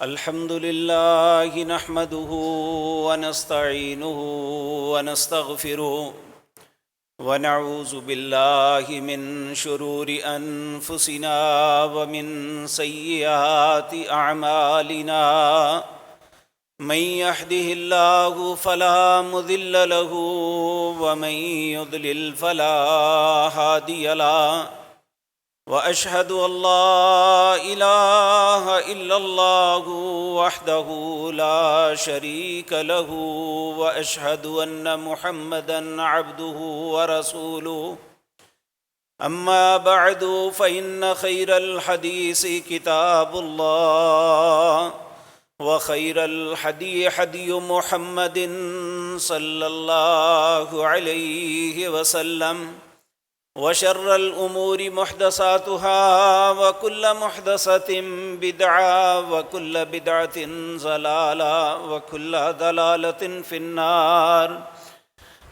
الحمد لله نحمده ونستعينه ونستغفره ونعوذ بالله من شرور أنفسنا ومن سيئات أعمالنا من يهده الله فلا مضل له ومن يضلل فلا هادي له وأشهد أن لا إله إلا الله وحده لا شريك له وأشهد أن محمدًا عبده ورسوله أما بعد فإن خير الحديث كتاب الله وخير الهدي هدي محمد صلى الله عليه وسلم وشر الأمور محدثاتها وكل محدثة بدعة وكل بدعة ضلالة وكل ضلالة في النار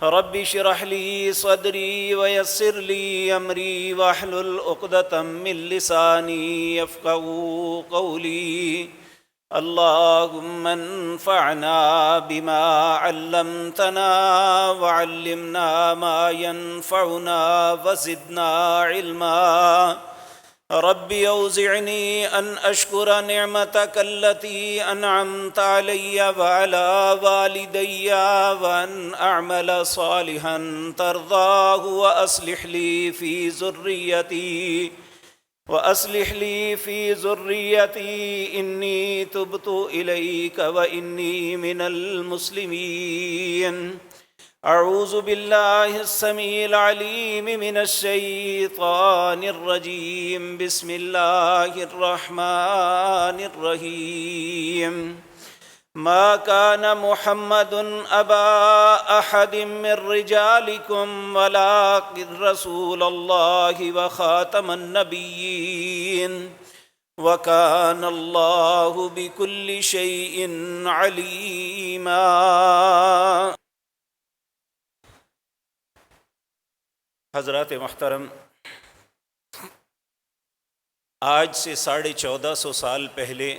رب اشرح لي صدري ويسر لي أمري واحلل عقدة من لساني يفقهوا قولي اللهم انفعنا بما علمتنا وعلمنا ما ينفعنا وزدنا علما رب أوزعني أن أشكر نعمتك التي أنعمت علي وعلى والدي وأن أعمل صالحا ترضاه وأصلح لي في ذريتي إني تبت إليك وإني من المسلمين أعوذ بالله السميع العليم من الشيطان الرجيم بسم الله الرحمن الرحيم ما كان محمد أبا أحد من رجالكم ولكن رسول الله وخاتم النبيين وكان الله بكل شيء عليما۔ حضرات محترم، آج سے 1450 سال پہلے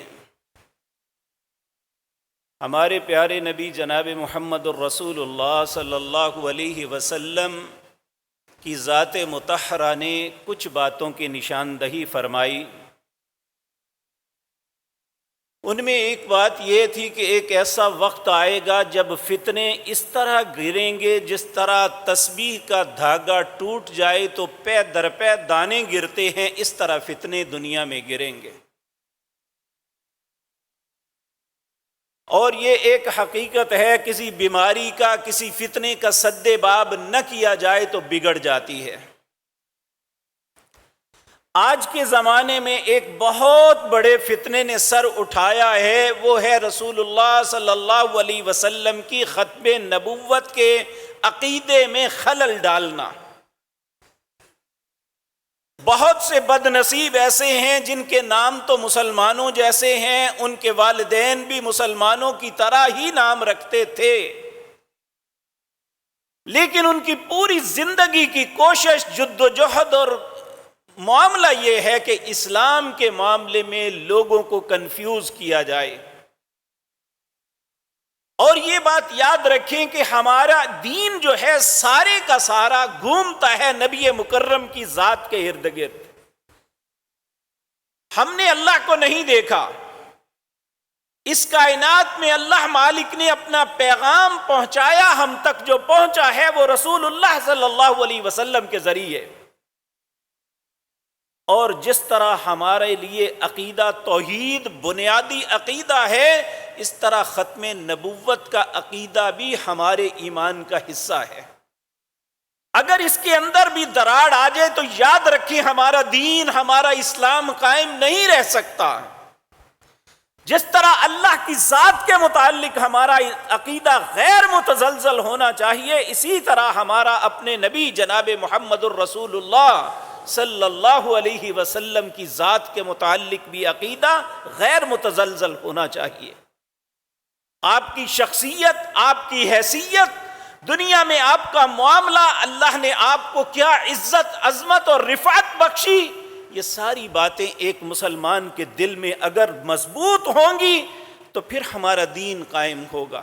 ہمارے پیارے نبی جناب محمد الرسول اللہ صلی اللہ علیہ وسلم کی ذات مطہرہ نے کچھ باتوں کی نشاندہی فرمائی۔ ان میں ایک بات یہ تھی کہ ایک ایسا وقت آئے گا جب فتنے اس طرح گریں گے جس طرح تسبیح کا دھاگا ٹوٹ جائے تو پے در پے دانے گرتے ہیں، اس طرح فتنے دنیا میں گریں گے۔ اور یہ ایک حقیقت ہے، کسی بیماری کا، کسی فتنے کا سد باب نہ کیا جائے تو بگڑ جاتی ہے۔ آج کے زمانے میں ایک بہت بڑے فتنے نے سر اٹھایا ہے، وہ ہے رسول اللہ صلی اللہ علیہ وسلم کی ختم نبوت کے عقیدے میں خلل ڈالنا۔ بہت سے بد نصیب ایسے ہیں جن کے نام تو مسلمانوں جیسے ہیں، ان کے والدین بھی مسلمانوں کی طرح ہی نام رکھتے تھے، لیکن ان کی پوری زندگی کی کوشش، جد و جہد اور معاملہ یہ ہے کہ اسلام کے معاملے میں لوگوں کو کنفیوز کیا جائے۔ اور یہ بات یاد رکھیں کہ ہمارا دین جو ہے سارے کا سارا گھومتا ہے نبی مکرم کی ذات کے ارد گرد۔ ہم نے اللہ کو نہیں دیکھا، اس کائنات میں اللہ مالک نے اپنا پیغام پہنچایا، ہم تک جو پہنچا ہے وہ رسول اللہ صلی اللہ علیہ وسلم کے ذریعے۔ اور جس طرح ہمارے لیے عقیدہ توحید بنیادی عقیدہ ہے، اس طرح ختم نبوت کا عقیدہ بھی ہمارے ایمان کا حصہ ہے۔ اگر اس کے اندر بھی دراڑ آ جائے تو یاد رکھیں ہمارا دین، ہمارا اسلام قائم نہیں رہ سکتا۔ جس طرح اللہ کی ذات کے متعلق ہمارا عقیدہ غیر متزلزل ہونا چاہیے، اسی طرح ہمارا اپنے نبی جناب محمد الرسول اللہ صلی اللہ علیہ وسلم کی ذات کے متعلق بھی عقیدہ غیر متزلزل ہونا چاہیے۔ آپ کی شخصیت، آپ کی حیثیت، دنیا میں آپ کا معاملہ، اللہ نے آپ کو کیا عزت، عظمت اور رفعت بخشی، یہ ساری باتیں ایک مسلمان کے دل میں اگر مضبوط ہوں گی تو پھر ہمارا دین قائم ہوگا۔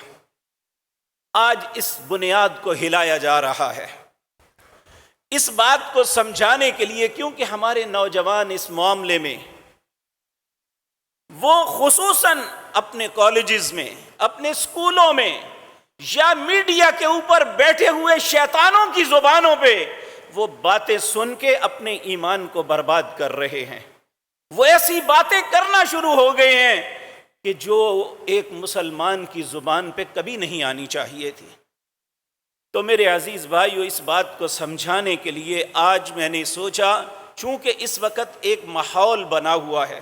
آج اس بنیاد کو ہلایا جا رہا ہے، اس بات کو سمجھانے کے لیے، کیونکہ ہمارے نوجوان اس معاملے میں وہ خصوصاً اپنے کالجز میں، اپنے اسکولوں میں یا میڈیا کے اوپر بیٹھے ہوئے شیطانوں کی زبانوں پہ وہ باتیں سن کے اپنے ایمان کو برباد کر رہے ہیں۔ وہ ایسی باتیں کرنا شروع ہو گئے ہیں کہ جو ایک مسلمان کی زبان پہ کبھی نہیں آنی چاہیے تھی۔ تو میرے عزیز بھائیو، اس بات کو سمجھانے کے لیے آج میں نے سوچا، چونکہ اس وقت ایک ماحول بنا ہوا ہے،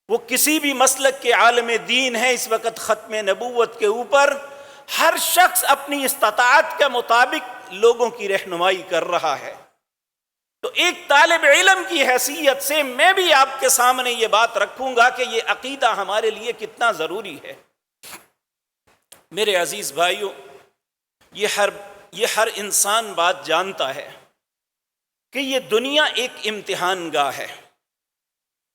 وہ کسی بھی مسلک کے عالم دین ہے، اس وقت ختم نبوت کے اوپر ہر شخص اپنی استطاعت کے مطابق لوگوں کی رہنمائی کر رہا ہے۔ تو ایک طالب علم کی حیثیت سے میں بھی آپ کے سامنے یہ بات رکھوں گا کہ یہ عقیدہ ہمارے لیے کتنا ضروری ہے۔ میرے عزیز بھائیو، یہ ہر انسان بات جانتا ہے کہ یہ دنیا ایک امتحان گاہ ہے۔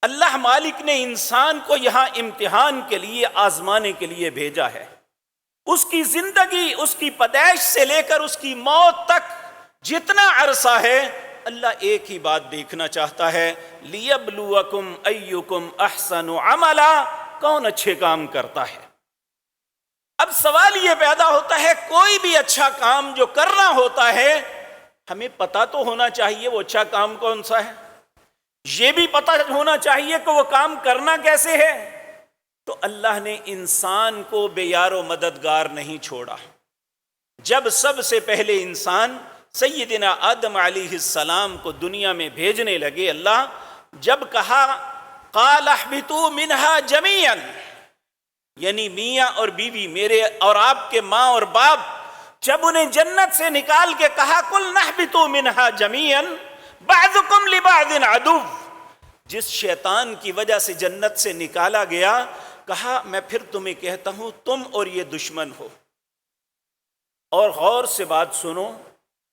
اللہ مالک نے انسان کو یہاں امتحان کے لیے، آزمانے کے لیے بھیجا ہے۔ اس کی زندگی، اس کی پیدائش سے لے کر اس کی موت تک جتنا عرصہ ہے، اللہ ایک ہی بات دیکھنا چاہتا ہے، لِيَبْلُوَكُمْ أَيُّكُمْ أَحْسَنُ عَمَلًا، کون اچھے کام کرتا ہے۔ اب سوال یہ پیدا ہوتا ہے، کوئی بھی اچھا کام جو کرنا ہوتا ہے، ہمیں پتہ تو ہونا چاہیے وہ اچھا کام کون سا ہے، یہ بھی پتہ ہونا چاہیے کہ وہ کام کرنا کیسے ہے۔ تو اللہ نے انسان کو بے یار و مددگار نہیں چھوڑا۔ جب سب سے پہلے انسان سیدنا آدم علیہ السلام کو دنیا میں بھیجنے لگے، اللہ جب کہا قال اہبطوا منہا جمیعا، یعنی میاں اور بیوی، میرے اور آپ کے ماں اور باپ، جب انہیں جنت سے نکال کے کہا قلنا اہبطوا منہا جمیعا بعضکم لبعض عدو، جس شیطان کی وجہ سے جنت سے نکالا گیا، کہا میں پھر تمہیں کہتا ہوں تم اور یہ دشمن ہو۔ اور غور سے بات سنو،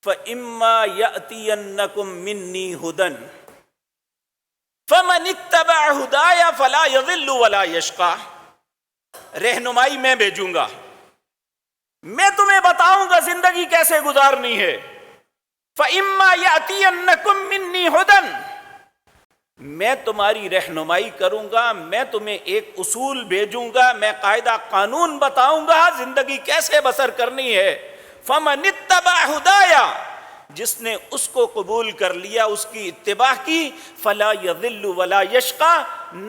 فَإِمَّا يَأْتِيَنَّكُم مِّنِّي هُدًى فَمَنِ اتَّبَعَ هُدَايَ فَلَا يَضِلُّ وَلَا يَشْقَىٰ، رہنمائی میں بھیجوں گا، میں تمہیں بتاؤں گا زندگی کیسے گزارنی ہے۔ فَإِمَّا يَأْتِيَنَّكُم مِّنِّي هُدًى، میں تمہاری رہنمائی کروں گا، میں تمہیں ایک اصول بھیجوں گا، میں قاعدہ قانون بتاؤں گا زندگی کیسے بسر کرنی ہے۔ فَمَنِ اتَّبَعَ هُدَايَ، جس نے اس کو قبول کر لیا، اس کی اتباع کی، فَلَا يَضِلُّ وَلَا يَشْقَىٰ،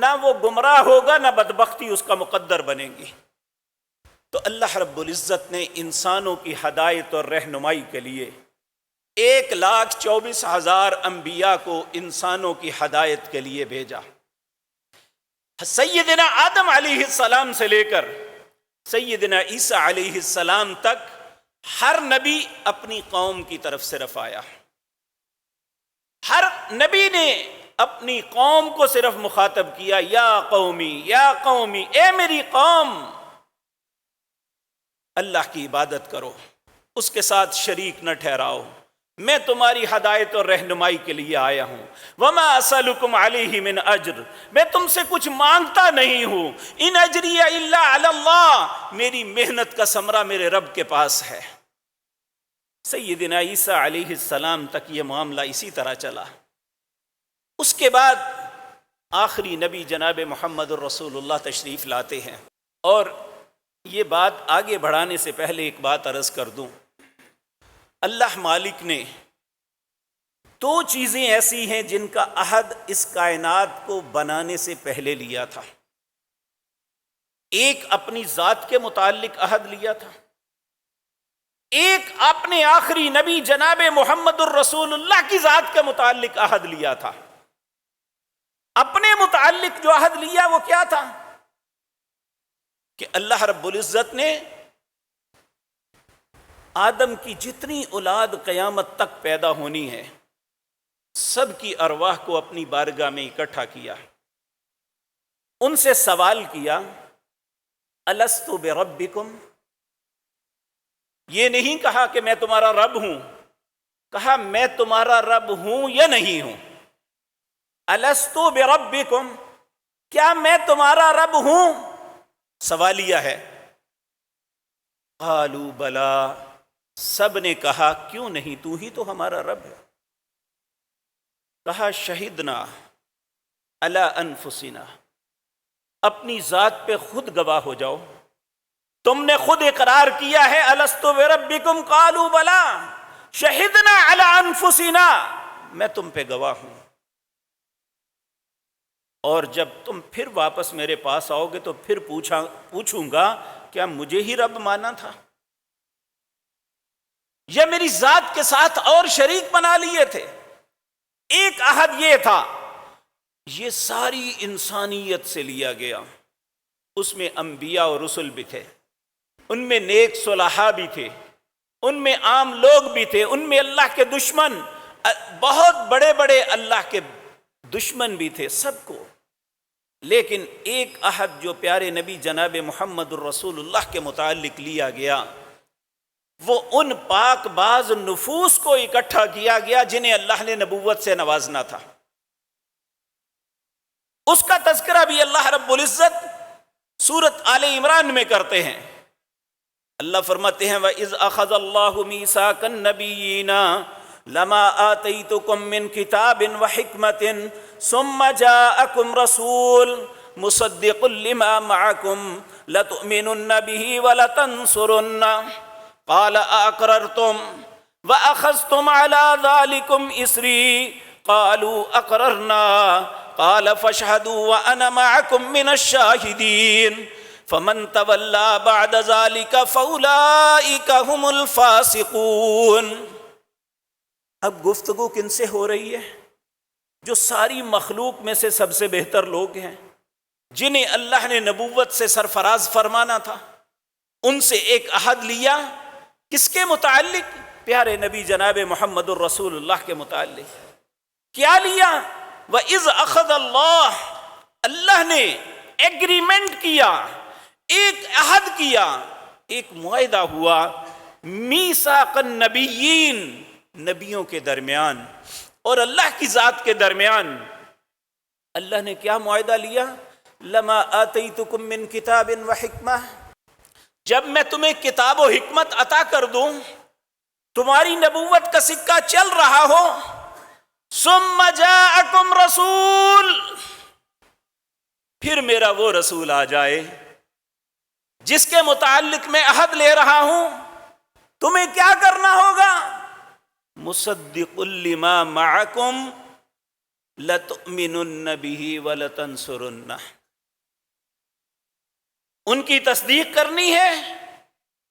نہ وہ گمراہ ہوگا نہ بدبختی اس کا مقدر بنے گی۔ تو اللہ رب العزت نے انسانوں کی ہدایت اور رہنمائی کے لیے 1,24,000 انبیاء کو انسانوں کی ہدایت کے لیے بھیجا۔ سیدنا آدم علیہ السلام سے لے کر سیدنا عیسیٰ علیہ السلام تک ہر نبی اپنی قوم کی طرف صرف آیا، ہر نبی نے اپنی قوم کو صرف مخاطب کیا، یا قومی یا قومی، اے میری قوم، اللہ کی عبادت کرو، اس کے ساتھ شریک نہ ٹھہراؤ، میں تمہاری ہدایت اور رہنمائی کے لیے آیا ہوں۔ وما اسألکم علیہ من اجر، میں تم سے کچھ مانگتا نہیں ہوں، ان اجری الا علی اللہ، میری محنت کا ثمرہ میرے رب کے پاس ہے۔ سیدنا عیسیٰ علیہ السلام تک یہ معاملہ اسی طرح چلا۔ اس کے بعد آخری نبی جناب محمد الرسول اللہ تشریف لاتے ہیں، اور یہ بات آگے بڑھانے سے پہلے ایک بات عرض کر دوں، اللہ مالک نے 2 چیزیں ایسی ہیں جن کا عہد اس کائنات کو بنانے سے پہلے لیا تھا۔ ایک اپنی ذات کے متعلق عہد لیا تھا، ایک اپنے آخری نبی جناب محمد الرسول اللہ کی ذات کے متعلق عہد لیا تھا۔ اپنے متعلق جو عہد لیا وہ کیا تھا کہ اللہ رب العزت نے آدم کی جتنی اولاد قیامت تک پیدا ہونی ہے، سب کی ارواح کو اپنی بارگاہ میں اکٹھا کیا، ان سے سوال کیا الست بربکم، یہ نہیں کہا کہ میں تمہارا رب ہوں، کہا میں تمہارا رب ہوں یا نہیں ہوں۔ الستو بربکم، کیا میں تمہارا رب ہوں؟ سوالیہ ہے۔ قالوا بلا، سب نے کہا کیوں نہیں، تو ہی تو ہمارا رب ہے۔ کہا شہدنا علی انفسنا، اپنی ذات پہ خود گواہ ہو جاؤ، تم نے خود اقرار کیا ہے الستو بربکم قالوا بلا شہدنا علی انفسنا، میں تم پہ گواہ ہوں، اور جب تم پھر واپس میرے پاس آؤ گے تو پھر پوچھوں گا کیا مجھے ہی رب مانا تھا یا میری ذات کے ساتھ اور شریک بنا لیے تھے؟ ایک عہد یہ تھا، یہ ساری انسانیت سے لیا گیا، اس میں انبیاء اور رسل بھی تھے، ان میں نیک صلحاء بھی تھے، ان میں عام لوگ بھی تھے، ان میں اللہ کے دشمن، بہت بڑے بڑے اللہ کے دشمن بھی تھے، سب کو۔ لیکن ایک عہد جو پیارے نبی جناب محمد الرسول اللہ کے متعلق لیا گیا، وہ ان پاک باز نفوس کو اکٹھا کیا گیا جنہیں اللہ نے نبوت سے نوازنا تھا۔ اس کا تذکرہ بھی اللہ رب العزت سورۃ آل عمران میں کرتے ہیں۔ اللہ فرماتے ہیں وَإِذْ أَخَذَ اللَّهُ مِيثَاقَ النَّبِيِّينَ لَمَا آتَيْتُكُم مِّن كِتَابٍ وَحِكْمَةٍ ثُمَّ جَاءَكُمْ رَسُولٌ مُصَدِّقٌ لِّمَا مَعَكُمْ لَتُؤْمِنُنَّ بِهِ وَلَتَنصُرُنَّهُ قَالَ أَأَقْرَرْتُمْ وَأَخَذْتُمْ عَلَىٰ ذَلِكُمْ إِصْرِي قَالُوا أَقْرَرْنَا قَالَ فَاشْهَدُوا وَأَنَا مَعَكُمْ مِنَ الشَّاهِدِينَ فَمَن تَوَلَّىٰ بَعْدَ ذَلِكَ فَأُولَٰئِكَ هُمُ الْفَاسِقُونَ۔ اب گفتگو کن سے ہو رہی ہے؟ جو ساری مخلوق میں سے سب سے بہتر لوگ ہیں، جنہیں اللہ نے نبوت سے سرفراز فرمانا تھا، ان سے ایک عہد لیا، کس کے متعلق؟ پیارے نبی جناب محمد الرسول اللہ کے متعلق۔ کیا لیا؟ وَإِذْ أَخَذَ اللَّهُ، اللہ نے ایگریمنٹ کیا، ایک عہد کیا، ایک معاہدہ ہوا، میثاق النبیین، نبیوں کے درمیان اور اللہ کی ذات کے درمیان۔ اللہ نے کیا معاہدہ لیا؟ لما آتیتکم من کتاب و حکمہ، جب میں تمہیں کتاب و حکمت عطا کر دوں، تمہاری نبوت کا سکہ چل رہا ہو، ثم جاءکم رسول، پھر میرا وہ رسول آ جائے جس کے متعلق میں عہد لے رہا ہوں، تمہیں کیا کرنا ہوگا؟ مصدق لما معکم لتؤمنن به ولتنصرنہ، ان کی تصدیق کرنی ہے،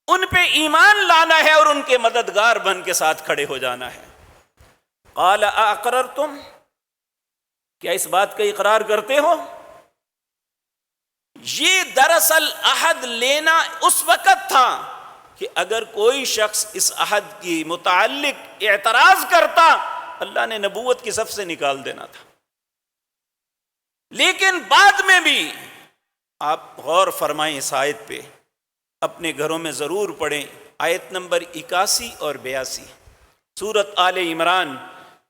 ان پہ ایمان لانا ہے اور ان کے مددگار بن کے ساتھ کھڑے ہو جانا ہے۔ قال اقررتم، کیا اس بات کا اقرار کرتے ہو؟ یہ دراصل عہد لینا اس وقت تھا کہ اگر کوئی شخص اس عہد کی متعلق اعتراض کرتا، اللہ نے نبوت کی صف سے نکال دینا تھا۔ لیکن بعد میں بھی آپ غور فرمائیں اس آیت پہ، اپنے گھروں میں ضرور پڑھیں، آیت نمبر 81 اور 82 سورۃ آل عمران،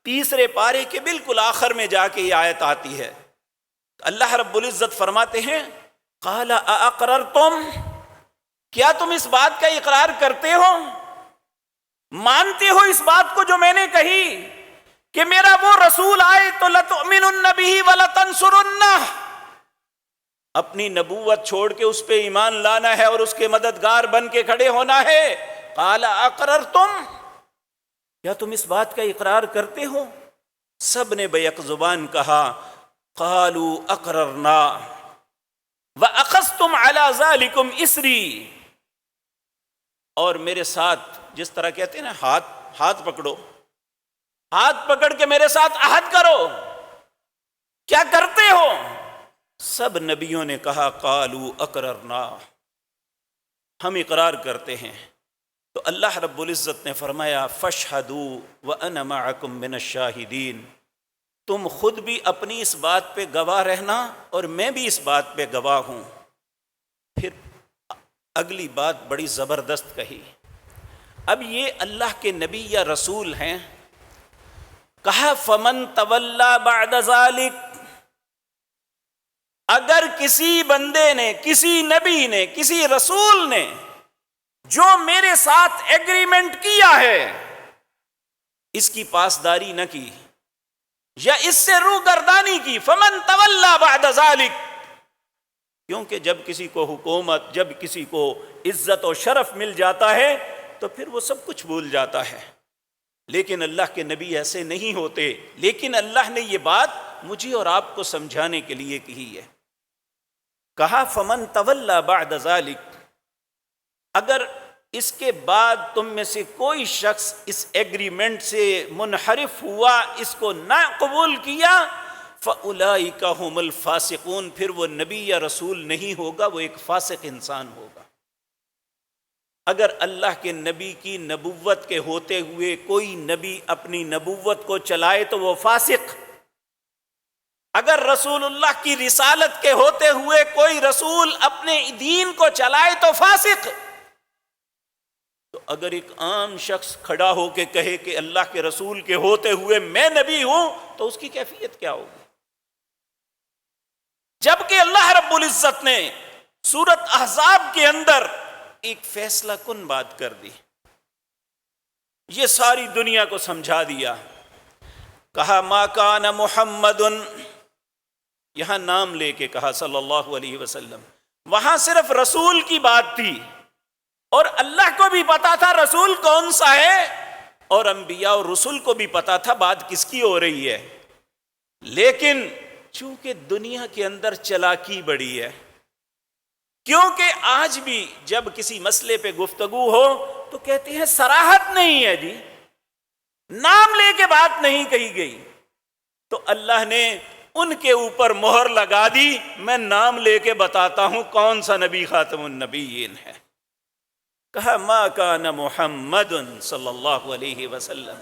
تیسرے پارے کے بالکل آخر میں جا کے یہ آیت آتی ہے۔ اللہ رب العزت فرماتے ہیں قال اقررتم، کیا تم اس بات کا اقرار کرتے ہو، مانتے ہو اس بات کو جو میں نے کہی کہ میرا وہ رسول آئے تو لتؤمنن به ولتنصرنہ، اپنی نبوت چھوڑ کے اس پہ ایمان لانا ہے اور اس کے مددگار بن کے کھڑے ہونا ہے۔ قال اقررتم، کیا تم اس بات کا اقرار کرتے ہو؟ سب نے بیک زبان کہا قالوا اقررنا وَأَخَذْتُمْ عَلَى ذَلِكُمْ إِسْرِي، اور میرے ساتھ، جس طرح کہتے ہیں نا ہاتھ پکڑو، ہاتھ پکڑ کے میرے ساتھ عہد کرو، کیا کرتے ہو؟ سب نبیوں نے کہا قالوا اقررنا، ہم اقرار کرتے ہیں۔ تو اللہ رب العزت نے فرمایا فاشہدوا وَأَنَا مَعَكُمْ مِنَ الشَّاهِدِينَ، تم خود بھی اپنی اس بات پہ گواہ رہنا اور میں بھی اس بات پہ گواہ ہوں۔ پھر اگلی بات بڑی زبردست کہی، اب یہ اللہ کے نبی یا رسول ہیں، کہا فمن تولا بعد ذلک، اگر کسی بندے نے، کسی نبی نے، کسی رسول نے جو میرے ساتھ ایگریمنٹ کیا ہے، اس کی پاسداری نہ کی یا اس سے روگردانی کی، فمن تولا بعد ذلک، کیونکہ جب کسی کو حکومت، جب کسی کو عزت و شرف مل جاتا ہے تو پھر وہ سب کچھ بھول جاتا ہے، لیکن اللہ کے نبی ایسے نہیں ہوتے۔ لیکن اللہ نے یہ بات مجھے اور آپ کو سمجھانے کے لیے کہی ہے۔ کہا فمن تولا بعد ذلک، اگر اس کے بعد تم میں سے کوئی شخص اس ایگریمنٹ سے منحرف ہوا، اس کو نہ قبول کیا، فَأُولَئِكَ هُمُ الْفَاسِقُونَ، پھر وہ نبی یا رسول نہیں ہوگا، وہ ایک فاسق انسان ہوگا۔ اگر اللہ کے نبی کی نبوت کے ہوتے ہوئے کوئی نبی اپنی نبوت کو چلائے تو وہ فاسق، اگر رسول اللہ کی رسالت کے ہوتے ہوئے کوئی رسول اپنے دین کو چلائے تو فاسق، تو اگر ایک عام شخص کھڑا ہو کے کہے کہ اللہ کے رسول کے ہوتے ہوئے میں نبی ہوں تو اس کی کیفیت کیا ہوگی؟ جبکہ اللہ رب العزت نے سورۃ احزاب کے اندر ایک فیصلہ کن بات کر دی، یہ ساری دنیا کو سمجھا دیا۔ کہا ما کان محمد، یہاں نام لے کے کہا صلی اللہ علیہ وسلم، وہاں صرف رسول کی بات تھی اور اللہ کو بھی پتا تھا رسول کون سا ہے، اور انبیاء اور رسول کو بھی پتا تھا بات کس کی ہو رہی ہے، لیکن چونکہ دنیا کے اندر چلاکی بڑی ہے، کیونکہ آج بھی جب کسی مسئلے پہ گفتگو ہو تو کہتے ہیں صراحت نہیں ہے جی، نام لے کے بات نہیں کہی گئی، تو اللہ نے ان کے اوپر مہر لگا دی، میں نام لے کے بتاتا ہوں کون سا نبی خاتم النبیین ہے۔ کہا ما کان محمد صلی اللہ علیہ وسلم،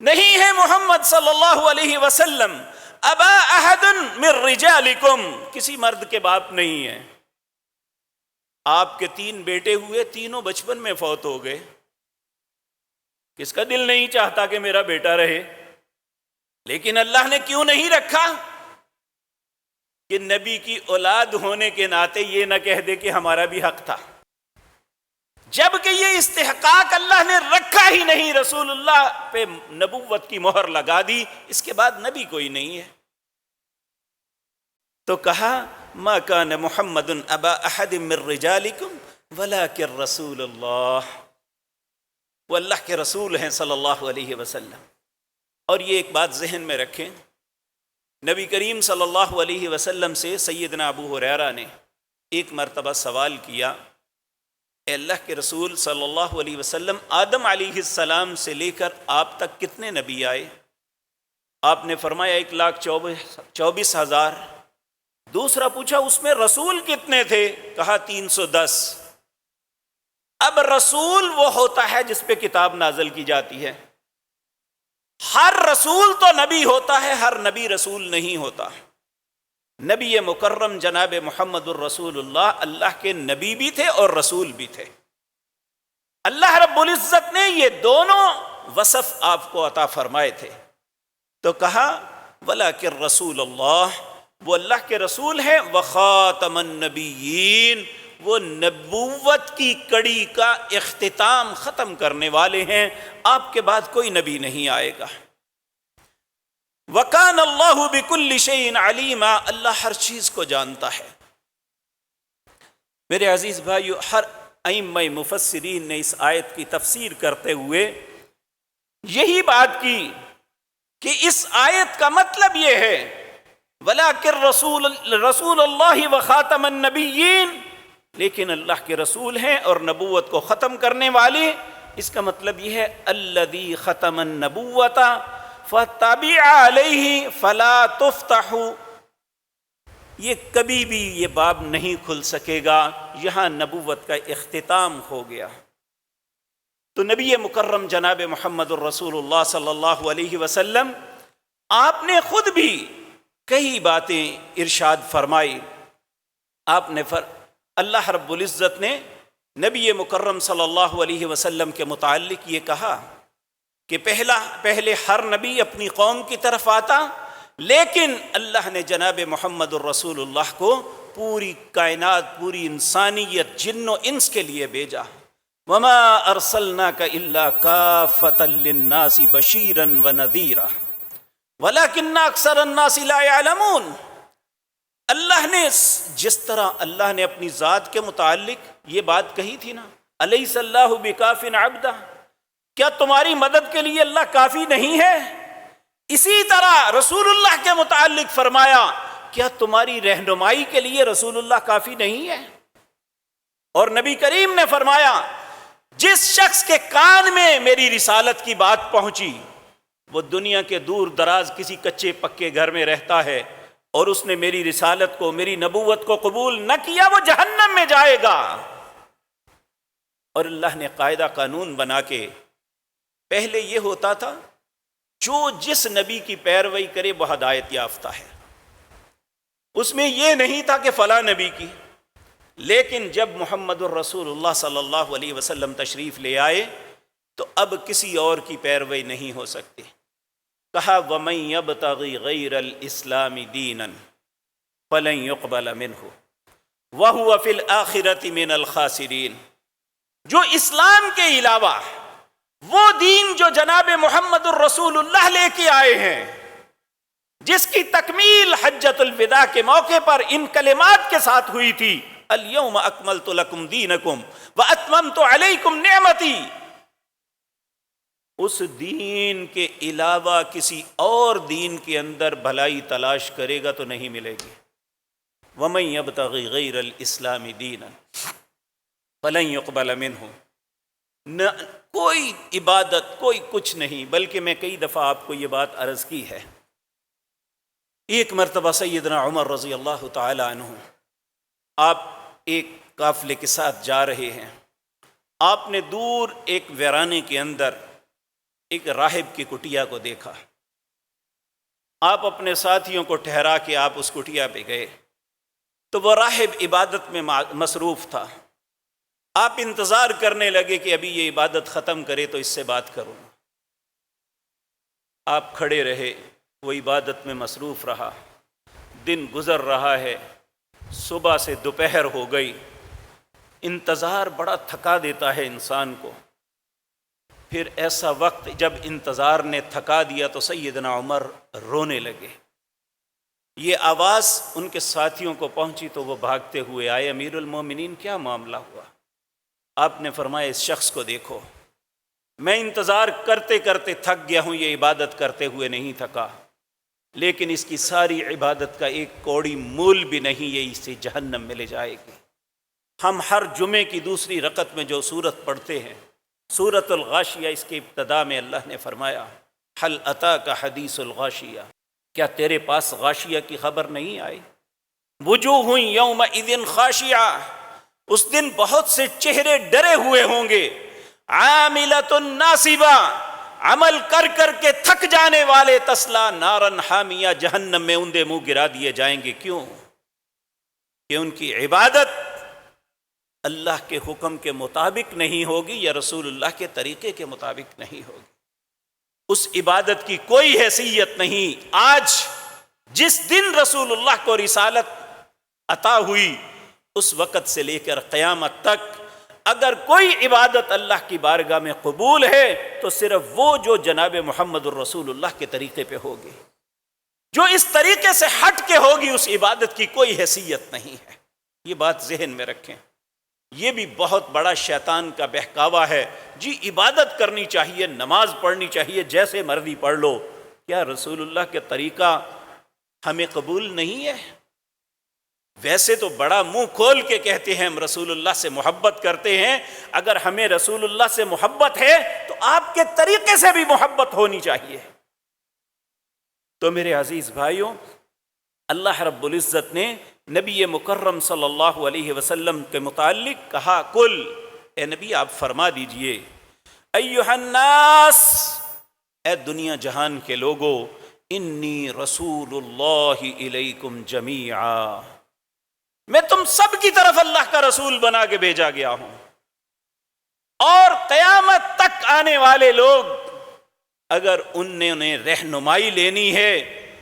نہیں ہے محمد صلی اللہ علیہ وسلم ابا احد من رجالکم، کسی مرد کے باپ نہیں ہے۔ آپ کے 3 بیٹے ہوئے، تینوں بچپن میں فوت ہو گئے، کس کا دل نہیں چاہتا کہ میرا بیٹا رہے؟ لیکن اللہ نے کیوں نہیں رکھا کہ نبی کی اولاد ہونے کے ناطے یہ نہ کہہ دے کہ ہمارا بھی حق تھا، جبکہ یہ استحقاق اللہ نے رکھا ہی نہیں، رسول اللہ پہ نبوت کی مہر لگا دی، اس کے بعد نبی کوئی نہیں ہے۔ تو کہا ما کان محمد ابا احد من رجالکم ولکن رسول اللہ، وہ اللہ کے رسول ہیں صلی اللہ علیہ وسلم۔ اور یہ ایک بات ذہن میں رکھیں، نبی کریم صلی اللہ علیہ وسلم سے سیدنا ابو ہریرہ نے ایک مرتبہ سوال کیا، اے اللہ کے رسول صلی اللہ علیہ وسلم، آدم علیہ السلام سے لے کر آپ تک کتنے نبی آئے؟ آپ نے فرمایا 1,24,000۔ دوسرا پوچھا اس میں رسول کتنے تھے؟ کہا 310۔ اب رسول وہ ہوتا ہے جس پہ کتاب نازل کی جاتی ہے، ہر رسول تو نبی ہوتا ہے، ہر نبی رسول نہیں ہوتا۔ نبی مکرم جناب محمد الرسول اللہ اللہ کے نبی بھی تھے اور رسول بھی تھے۔ اللہ رب العزت نے یہ دونوں وصف آپ کو عطا فرمائے تھے، تو کہا ولیکن رسول اللہ، وہ اللہ کے رسول ہیں، وخاتم النبیین، وہ نبوت کی کڑی کا اختتام ختم کرنے والے ہیں، آپ کے بعد کوئی نبی نہیں آئے گا۔ وَكَانَ اللَّهُ بِكُلِّ شَيْءٍ عَلِيمًا، اللہ ہر چیز کو جانتا ہے۔ میرے عزیز بھائیو، ہر ائمہ مفسرین نے اس آیت کی تفسیر کرتے ہوئے یہی بات کی کہ اس آیت کا مطلب یہ ہے وَلَكِنْ رسول اللہ وخاتم النبیین، لیکن اللہ کے رسول ہیں اور نبوت کو ختم کرنے والے۔ اس کا مطلب یہ ہے الذی ختم النبوۃ فَتَّبِعَ عَلَيْهِ فَلَا تُفْتَحُ، یہ کبھی بھی یہ باب نہیں کھل سکے گا، یہاں نبوت کا اختتام ہو گیا۔ تو نبی مکرم جناب محمد الرسول اللہ صلی اللہ علیہ وسلم، آپ نے خود بھی کئی باتیں ارشاد فرمائی۔ آپ نے اللہ رب العزت نے نبی مکرم صلی اللہ علیہ وسلم کے متعلق یہ کہا کہ پہلے ہر نبی اپنی قوم کی طرف آتا، لیکن اللہ نے جناب محمد الرسول اللہ کو پوری کائنات، پوری انسانیت، جن و انس کے لیے بھیجا۔ وما ارسلناک الا کافۃ للناس بشیرا ونذیرا ولکن اکثر الناس لا یعلمون۔ اللہ نے جس طرح اللہ نے اپنی ذات کے متعلق یہ بات کہی تھی نا، الیس اللہ بکاف عبدہ، کیا تمہاری مدد کے لیے اللہ کافی نہیں ہے؟ اسی طرح رسول اللہ کے متعلق فرمایا، کیا تمہاری رہنمائی کے لیے رسول اللہ کافی نہیں ہے؟ اور نبی کریم نے فرمایا، جس شخص کے کان میں میری رسالت کی بات پہنچی، وہ دنیا کے دور دراز کسی کچے پکے گھر میں رہتا ہے اور اس نے میری رسالت کو، میری نبوت کو قبول نہ کیا، وہ جہنم میں جائے گا۔ اور اللہ نے قاعدہ قانون بنا کے، پہلے یہ ہوتا تھا جو جس نبی کی پیروی کرے وہ ہدایت یافتہ ہے، اس میں یہ نہیں تھا کہ فلاں نبی کی۔ لیکن جب محمد الرسول اللہ صلی اللہ علیہ وسلم تشریف لے آئے تو اب کسی اور کی پیروی نہیں ہو سکتی۔ کہا وَمَن يَبْتَغِ غَيْرَ الْإِسْلَامِ دِينًا فَلَن يُقْبَلَ مِنْهُ وَهُوَ فِي الْآخِرَةِ مِنَ الْخَاسِرِينَ۔ جو اسلام کے علاوہ وہ دین جو جناب محمد الرسول اللہ لے کے آئے ہیں، جس کی تکمیل حجۃ الوداع کے موقع پر ان کلمات کے ساتھ ہوئی تھی، اليوم اکملت لکم دینکم واتممت علیکم نعمتی، اس دین کے علاوہ کسی اور دین کے اندر بھلائی تلاش کرے گا تو نہیں ملے گی۔ ومن یبتغی غیر الاسلام دینا فلن یقبل منہ، نہ کوئی عبادت، کوئی کچھ نہیں، بلکہ میں کئی دفعہ آپ کو یہ بات عرض کی ہے۔ ایک مرتبہ سیدنا عمر رضی اللہ تعالی عنہ، آپ ایک قافلے کے ساتھ جا رہے ہیں، آپ نے دور ایک ویرانے کے اندر ایک راہب کی کٹیا کو دیکھا۔ آپ اپنے ساتھیوں کو ٹھہرا کے آپ اس کٹیا پہ گئے تو وہ راہب عبادت میں مصروف تھا۔ آپ انتظار کرنے لگے کہ ابھی یہ عبادت ختم کرے تو اس سے بات کروں۔ آپ کھڑے رہے، وہ عبادت میں مصروف رہا، دن گزر رہا ہے، صبح سے دوپہر ہو گئی۔ انتظار بڑا تھکا دیتا ہے انسان کو۔ پھر ایسا وقت جب انتظار نے تھکا دیا تو سیدنا عمر رونے لگے۔ یہ آواز ان کے ساتھیوں کو پہنچی تو وہ بھاگتے ہوئے آئے، امیر المومنین کیا معاملہ ہوا؟ آپ نے فرمایا اس شخص کو دیکھو، میں انتظار کرتے کرتے تھک گیا ہوں، یہ عبادت کرتے ہوئے نہیں تھکا، لیکن اس کی ساری عبادت کا ایک کوڑی مول بھی نہیں، یہ اسے جہنم میں لے جائے گی۔ ہم ہر جمعے کی دوسری رکعت میں جو سورت پڑھتے ہیں، سورۃ الغاشیہ، اس کے ابتدا میں اللہ نے فرمایا حل اتاک حدیث الغاشیہ، کیا تیرے پاس غاشیہ کی خبر نہیں آئی؟ وجوہ یومئذ خاشعہ، اس دن بہت سے چہرے ڈرے ہوئے ہوں گے، عاملۃ ناصبہ، عمل کر کر کے تھک جانے والے، تسلا نارن حامیہ، جہنم میں اوندے منہ گرا دیے جائیں گے۔ کیوں؟ کہ ان کی عبادت اللہ کے حکم کے مطابق نہیں ہوگی یا رسول اللہ کے طریقے کے مطابق نہیں ہوگی۔ اس عبادت کی کوئی حیثیت نہیں۔ آج جس دن رسول اللہ کو رسالت عطا ہوئی، اس وقت سے لے کر قیامت تک اگر کوئی عبادت اللہ کی بارگاہ میں قبول ہے تو صرف وہ جو جناب محمد الرسول اللہ کے طریقے پہ ہوگی۔ جو اس طریقے سے ہٹ کے ہوگی اس عبادت کی کوئی حیثیت نہیں ہے۔ یہ بات ذہن میں رکھیں۔ یہ بھی بہت بڑا شیطان کا بہکاوا ہے، جی عبادت کرنی چاہیے، نماز پڑھنی چاہیے، جیسے مرضی پڑھ لو۔ کیا رسول اللہ کے طریقہ ہمیں قبول نہیں ہے؟ ویسے تو بڑا منہ کھول کے کہتے ہیں ہم رسول اللہ سے محبت کرتے ہیں، اگر ہمیں رسول اللہ سے محبت ہے تو آپ کے طریقے سے بھی محبت ہونی چاہیے۔ تو میرے عزیز بھائیوں، اللہ رب العزت نے نبی مکرم صلی اللہ علیہ وسلم کے متعلق کہا، کل اے نبی آپ فرما دیجئے، ایھا الناس، اے دنیا جہان کے لوگو، انی رسول اللہ الیکم جمیعا، میں تم سب کی طرف اللہ کا رسول بنا کے بھیجا گیا ہوں، اور قیامت تک آنے والے لوگ اگر انہوں نے رہنمائی لینی ہے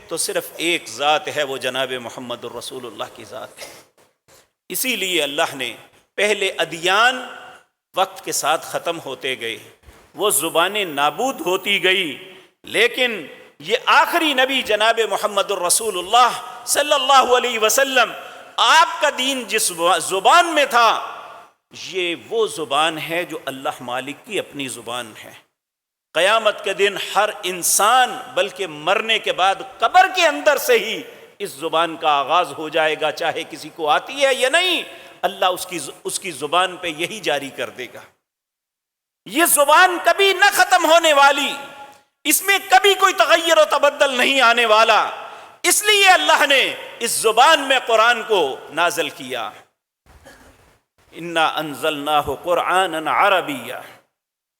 تو صرف ایک ذات ہے، وہ جناب محمد الرسول اللہ کی ذات ہے۔ اسی لیے اللہ نے پہلے ادیان وقت کے ساتھ ختم ہوتے گئے، وہ زبانیں نابود ہوتی گئی، لیکن یہ آخری نبی جناب محمد الرسول اللہ صلی اللہ علیہ وسلم، آپ کا دین جس زبان میں تھا، یہ وہ زبان ہے جو اللہ مالک کی اپنی زبان ہے۔ قیامت کے دن ہر انسان، بلکہ مرنے کے بعد قبر کے اندر سے ہی اس زبان کا آغاز ہو جائے گا، چاہے کسی کو آتی ہے یا نہیں، اللہ اس کی زبان پہ یہی جاری کر دے گا۔ یہ زبان کبھی نہ ختم ہونے والی، اس میں کبھی کوئی تغیر و تبدل نہیں آنے والا، اس لیے اللہ نے اس زبان میں قرآن کو نازل کیا۔ انا انزلناہ قرآنا عربیا،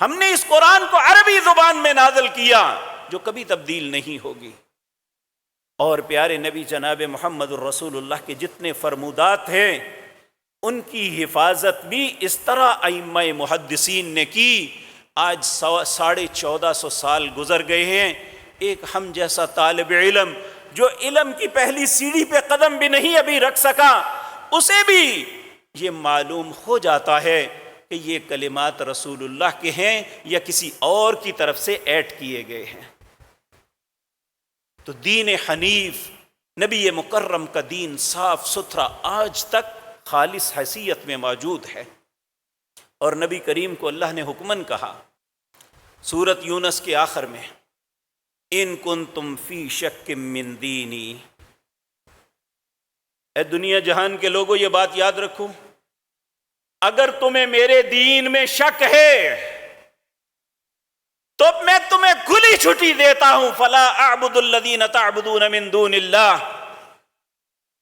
ہم نے اس قرآن کو عربی زبان میں نازل کیا جو کبھی تبدیل نہیں ہوگی۔ اور پیارے نبی جناب محمد الرسول اللہ کے جتنے فرمودات ہیں، ان کی حفاظت بھی اس طرح ائمہ محدثین نے کی۔ آج 1450 سال گزر گئے ہیں، ایک ہم جیسا طالب علم جو علم کی پہلی سیڑھی پہ قدم بھی نہیں ابھی رکھ سکا، اسے بھی یہ معلوم ہو جاتا ہے کہ یہ کلمات رسول اللہ کے ہیں یا کسی اور کی طرف سے ایڈ کیے گئے ہیں۔ تو دین حنیف، نبی مکرم کا دین صاف ستھرا آج تک خالص حیثیت میں موجود ہے۔ اور نبی کریم کو اللہ نے حکمن کہا سورۃ یونس کے آخر میں، ان کنتم فی شک من دینی، اے دنیا جہان کے لوگوں یہ بات یاد رکھو، اگر تمہیں میرے دین میں شک ہے تو میں تمہیں کھلی چھٹی دیتا ہوں، فلا اعبد الذین تعبدون من دون اللہ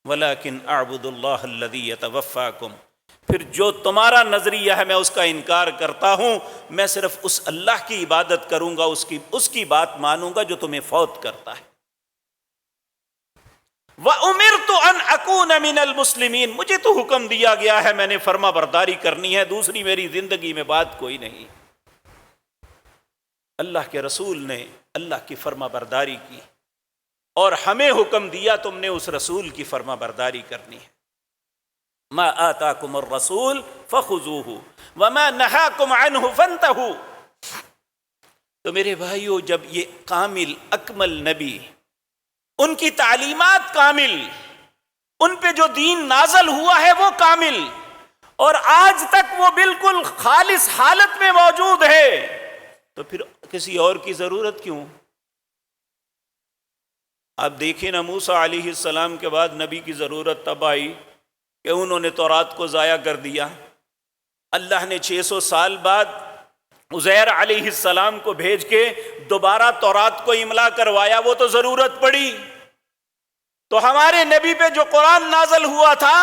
ولکن اعبد اللہ الذی یتوفاکم، پھر جو تمہارا نظریہ ہے میں اس کا انکار کرتا ہوں، میں صرف اس اللہ کی عبادت کروں گا، اس کی بات مانوں گا جو تمہیں فوت کرتا ہے۔ وَأُمِرْتُ أَنْ أَكُونَ مِنَ الْمُسْلِمِينَ، مجھے تو حکم دیا گیا ہے، میں نے فرما برداری کرنی ہے، دوسری میری زندگی میں بات کوئی نہیں۔ اللہ کے رسول نے اللہ کی فرما برداری کی اور ہمیں حکم دیا تم نے اس رسول کی فرما برداری کرنی ہے۔ ما آتاکم الرسول فخذوہ وما نہاکم عنہ فانتہوا۔ تو میرے بھائیو، جب یہ کامل اکمل نبی، ان کی تعلیمات کامل، ان پہ جو دین نازل ہوا ہے وہ کامل، اور آج تک وہ بالکل خالص حالت میں موجود ہے، تو پھر کسی اور کی ضرورت کیوں؟ آپ دیکھیں نا، موسیٰ علیہ السلام کے بعد نبی کی ضرورت تب آئی کہ انہوں نے تورات کو ضائع کر دیا۔ اللہ نے 600 سال بعد عزیر علیہ السلام کو بھیج کے دوبارہ تورات کو املا کروایا، وہ تو ضرورت پڑی۔ تو ہمارے نبی پہ جو قرآن نازل ہوا تھا،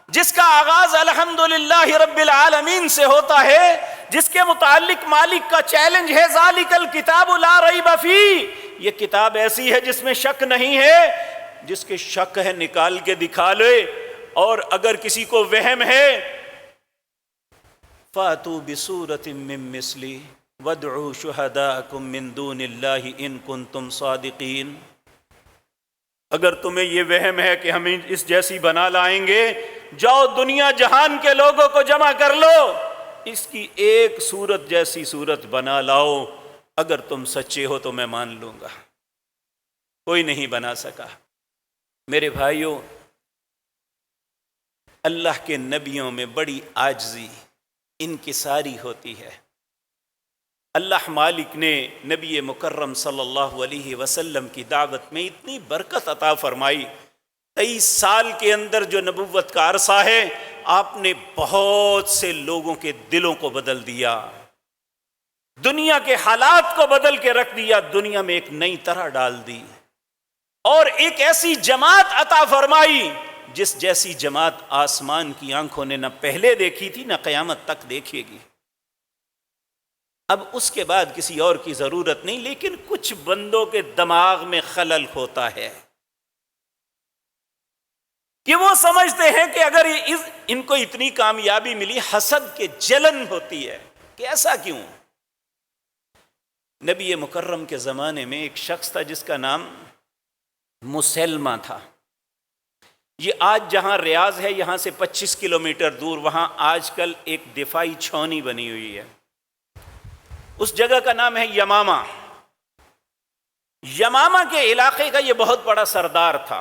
جس کا آغاز الحمدللہ رب العالمین سے ہوتا ہے، جس کے متعلق مالک کا چیلنج ہے ذالک الکتاب لا ریب فیہ، یہ کتاب ایسی ہے جس میں شک نہیں ہے، جس کے شک ہے نکال کے دکھا لے، اور اگر کسی کو وہم ہے فَأْتُوا بِسُورَةٍ مِّن مِّثْلِهِ وَادْعُوا شُهَدَاءَكُم مِّن دُونِ اللَّهِ إِن كُنتُمْ صَادِقِينَ۔ اگر تمہیں یہ وہم ہے کہ ہم اس جیسی بنا لائیں گے، جاؤ دنیا جہان کے لوگوں کو جمع کر لو، اس کی ایک صورت جیسی صورت بنا لاؤ، اگر تم سچے ہو تو میں مان لوں گا۔ کوئی نہیں بنا سکا۔ میرے بھائیوں، اللہ کے نبیوں میں بڑی عاجزی، انکساری ہوتی ہے۔ اللہ مالک نے نبی مکرم صلی اللہ علیہ وسلم کی دعوت میں اتنی برکت عطا فرمائی۔ 23 سال کے اندر جو نبوت کا عرصہ ہے، آپ نے بہت سے لوگوں کے دلوں کو بدل دیا، دنیا کے حالات کو بدل کے رکھ دیا، دنیا میں ایک نئی طرح ڈال دی، اور ایک ایسی جماعت عطا فرمائی جس جیسی جماعت آسمان کی آنکھوں نے نہ پہلے دیکھی تھی نہ قیامت تک دیکھے گی۔ اب اس کے بعد کسی اور کی ضرورت نہیں، لیکن کچھ بندوں کے دماغ میں خلل ہوتا ہے کہ وہ سمجھتے ہیں کہ اگر ان کو اتنی کامیابی ملی، حسد کے جلن ہوتی ہے کہ ایسا کیوں؟ نبی مکرم کے زمانے میں ایک شخص تھا جس کا نام مسلمہ تھا. یہ آج جہاں ریاض ہے یہاں سے 25 کلومیٹر دور وہاں آج کل ایک دفاعی چھاؤنی بنی ہوئی ہے. اس جگہ کا نام ہے یمامہ. یمامہ کے علاقے کا یہ بہت بڑا سردار تھا.